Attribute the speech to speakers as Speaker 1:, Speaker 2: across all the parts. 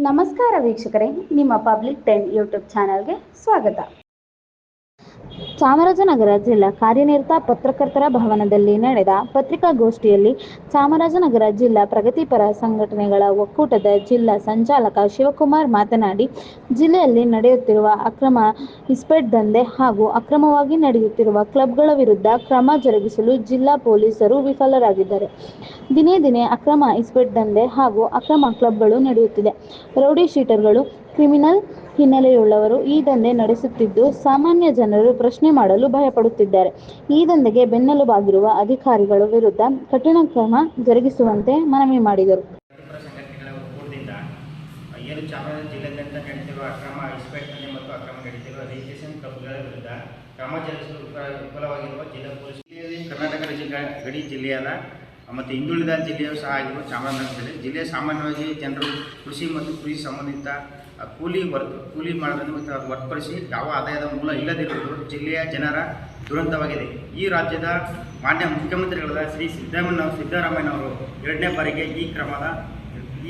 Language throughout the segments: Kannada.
Speaker 1: ನಮಸ್ಕಾರ ವೀಕ್ಷಕರೇ, ನಿಮ್ಮ ಪಬ್ಲಿಕ್ 10 ಯೂಟ್ಯೂಬ್ ಚಾನಲ್ಗೆ ಸ್ವಾಗತ. ಚಾಮರಾಜನಗರ ಜಿಲ್ಲಾ ಕಾರ್ಯನಿರತ ಪತ್ರಕರ್ತರ ಭವನದಲ್ಲಿ ನಡೆದ ಪತ್ರಿಕಾಗೋಷ್ಠಿಯಲ್ಲಿ ಚಾಮರಾಜನಗರ ಜಿಲ್ಲಾ ಪ್ರಗತಿಪರ ಸಂಘಟನೆಗಳ ಒಕ್ಕೂಟದ ಜಿಲ್ಲಾ ಸಂಚಾಲಕ ಶಿವಕುಮಾರ್ ಮಾತನಾಡಿ, ಜಿಲ್ಲೆಯಲ್ಲಿ ನಡೆಯುತ್ತಿರುವ ಅಕ್ರಮ ಇಸ್ಪೇಟ್ ದಂಧೆ ಹಾಗೂ ಅಕ್ರಮವಾಗಿ ನಡೆಯುತ್ತಿರುವ ಕ್ಲಬ್ಗಳ ವಿರುದ್ಧ ಕ್ರಮ ಜರುಗಿಸಲು ಜಿಲ್ಲಾ ಪೊಲೀಸರು ವಿಫಲರಾಗಿದ್ದಾರೆ. ದಿನೇ ದಿನೇ ಅಕ್ರಮ ಇಸ್ಪೇಟ್ ದಂಧೆ ಹಾಗೂ ಅಕ್ರಮ ಕ್ಲಬ್ಗಳು ನಡೆಯುತ್ತಿದೆ. ರೌಡಿ ಶೀಟರ್ಗಳು, ಕ್ರಿಮಿನಲ್ ಹಿನ್ನೆಲೆಯುಳ್ಳವರು ಈ ದಂಧೆ ನಡೆಸುತ್ತಿದ್ದು, ಸಾಮಾನ್ಯ ಜನರು ಪ್ರಶ್ನೆ ಮಾಡಲು ಭಯಪಡುತ್ತಿದ್ದಾರೆ. ಈ ದಂಧೆಗೆ ಬೆನ್ನೆಲುಬಾಗಿರುವ ಅಧಿಕಾರಿಗಳ ವಿರುದ್ಧ ಕಠಿಣ ಕ್ರಮ ಜರುಗಿಸುವಂತೆ ಮನವಿ ಮಾಡಿದರು.
Speaker 2: ಸಂಘಟನೆಗಳ ಒಕ್ಕೂಟದಿಂದ ಏನು ಚಾಮರಾಜನಗರ ಜಿಲ್ಲೆಯಾದ್ಯಂತ ನಡೆಯುತ್ತಿರುವ ಅಕ್ರಮ ಇಸ್ಪೇಟ್ ದಂಧೆ ಮತ್ತು ಅಕ್ರಮ ನಡೆಯುತ್ತಿರುವ ರಿಜಿಸ್ಟ್ರೇಷನ್ ಕ್ಲಬ್ಗಳ ವಿರುದ್ಧ ಕ್ರಮ ಜರುಗಿಸಲು ವಿಫಲವಾಗಿರುವ ಜಿಲ್ಲಾ ಪೊಲೀಸ್ ಕರ್ನಾಟಕ ಗಡಿ ಜಿಲ್ಲೆಯಾದ ಮತ್ತು ಹಿಂದುಳಿದ ಜಿಲ್ಲೆಯೂ ಸಹ ಆಗಿರುವ ಚಾಮರಾಜನಗರ ಜಿಲ್ಲೆ ಸಾಮಾನ್ಯವಾಗಿ ಜನರು ಕೃಷಿ ಮತ್ತು ಕೃಷಿ ಸಂಬಂಧಿತ ಕೂಲಿ ಮಾಡೋದನ್ನು ಮತ್ತು ಅದು ಹೊರತುಪಡಿಸಿ ಯಾವ ಆದಾಯದ ಮೂಲ ಇಲ್ಲದಿರುವುದು ಜಿಲ್ಲೆಯ ಜನರ ದುರಂತವಾಗಿದೆ. ಈ ರಾಜ್ಯದ ಮಾನ್ಯ ಮುಖ್ಯಮಂತ್ರಿಗಳಾದ ಶ್ರೀ ಸಿದ್ದರಾಮಯ್ಯನವರು 2ನೇ ಬಾರಿಗೆ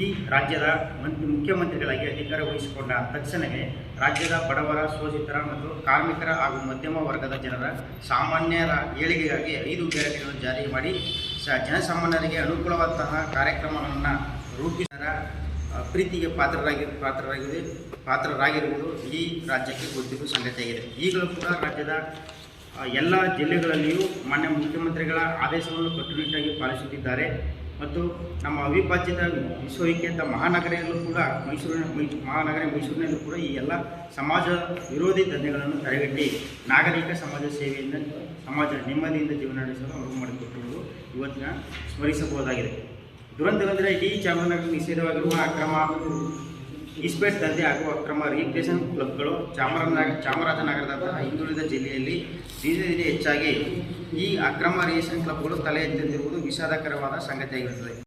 Speaker 2: ಈ ರಾಜ್ಯದ ಮುಖ್ಯಮಂತ್ರಿಗಳಾಗಿ ಅಧಿಕಾರ ವಹಿಸಿಕೊಂಡ ತಕ್ಷಣವೇ ರಾಜ್ಯದ ಬಡವರ, ಶೋಷಿತರ ಮತ್ತು ಕಾರ್ಮಿಕರ ಹಾಗೂ ಮಧ್ಯಮ ವರ್ಗದ ಜನರ ಸಾಮಾನ್ಯರ ಏಳಿಗೆಗಾಗಿ 5 ಗ್ಯಾರಂಟಿಗಳನ್ನು ಜಾರಿ ಮಾಡಿ ಜನಸಾಮಾನ್ಯರಿಗೆ ಅನುಕೂಲವಾದಂತಹ ಕಾರ್ಯಕ್ರಮಗಳನ್ನು ರೂಪಿಸಿದ ಪ್ರೀತಿಗೆ ಪಾತ್ರರಾಗಿರುವುದು ಈ ರಾಜ್ಯಕ್ಕೆ ಗೊತ್ತಿರುವ ಸಂಗತಿಯಾಗಿದೆ. ಈಗಲೂ ಕೂಡ ರಾಜ್ಯದ ಎಲ್ಲ ಜಿಲ್ಲೆಗಳಲ್ಲಿಯೂ ಮಾನ್ಯ ಮುಖ್ಯಮಂತ್ರಿಗಳ ಆದೇಶವನ್ನು ಕಟ್ಟುನಿಟ್ಟಾಗಿ ಪಾಲಿಸುತ್ತಿದ್ದಾರೆ ಮತ್ತು ನಮ್ಮ ಅವಿಭಾಜ್ಯದ ವಿಶ್ವವಿಖ್ಯಾತ ಮಹಾನಗರಿಯಲ್ಲೂ ಕೂಡ ಮೈಸೂರಿನಲ್ಲೂ ಕೂಡ ಈ ಎಲ್ಲ ಸಮಾಜ ವಿರೋಧಿ ದಂಧೆಗಳನ್ನು ತಡೆಗಟ್ಟಿ ನಾಗರಿಕ ಸಮಾಜ ಸೇವೆಯಿಂದ ಸಮಾಜ ನೆಮ್ಮದಿಯಿಂದ ಜೀವನ ನಡೆಸಲು ಅನುವು ಮಾಡಿಕೊಟ್ಟಿರುವುದು ಇವತ್ತಿನ ಸ್ಮರಿಸಬಹುದಾಗಿದೆ. ದುರಂತವೆಂದರೆ ಇಡೀ ಚಾಮರಾಜನಗರ ನಿಷೇಧವಾಗಿರುವ ಅಕ್ರಮ ಇಸ್ಪೇಟ್ ದಂಧೆ ಹಾಗೂ ಅಕ್ರಮ ರಿಜಿಸ್ಟ್ರೇಷನ್ ಕ್ಲಬ್ಗಳು ಚಾಮರಾಜನಗರದಂತಹ ಹಿಂದುಳಿದ ಜಿಲ್ಲೆಯಲ್ಲಿ ದಿನೇ ದಿನೇ ಹೆಚ್ಚಾಗಿ ಈ ಅಕ್ರಮ ರಿಜಿಸ್ಟ್ರೇಷನ್ ಕ್ಲಬ್ಗಳು ತಲೆ ಎತ್ತುತ್ತಿರುವುದು ವಿಷಾದಕರವಾದ ಸಂಗತಿಯಾಗಿರುತ್ತದೆ.